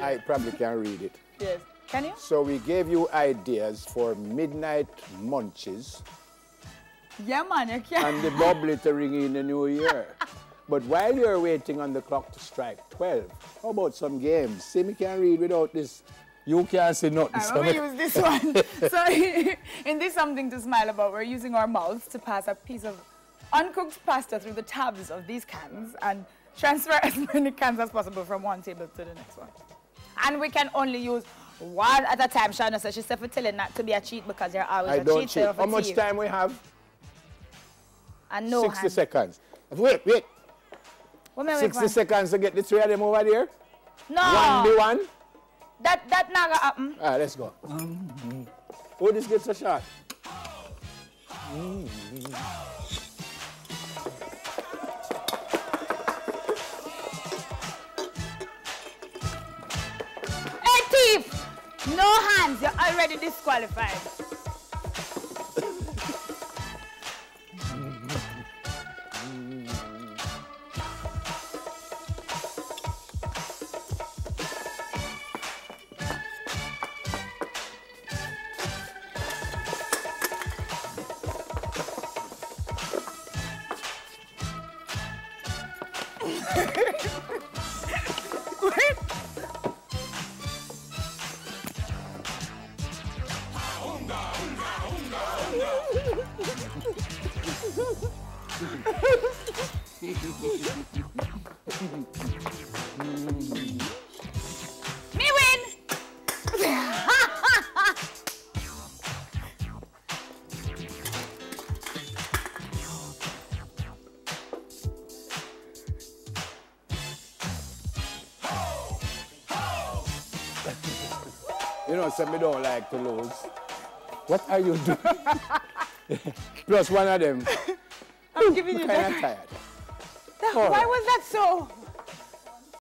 I probably can read it. Yes. Can you? So we gave you ideas for midnight munches. Yeah, man, you can. And the bubbly to ring in the new year. But while you're waiting on the clock to strike 12, how about some games? See, me can read without this. You can't say nothing. I'm going to use this one. So in this Something to Smile About, we're using our mouths to pass a piece of uncooked pasta through the tabs of these cans and transfer as many cans as possible from one table to the next one. And we can only use one at a time. Shana says, she said for telling not to be a cheat because you're always a cheat. How much time we have? And no 60 seconds. Wait. 60 seconds to get the three of them over there? No. 1v1? That not gonna happen. All right, let's go. Oh, this gets a shot. Hey, thief! No hands. You're already disqualified. Me win! You know, some me don't like to lose. What are you doing? Plus one of them. I'm giving you kind that. of tired. Why was that so?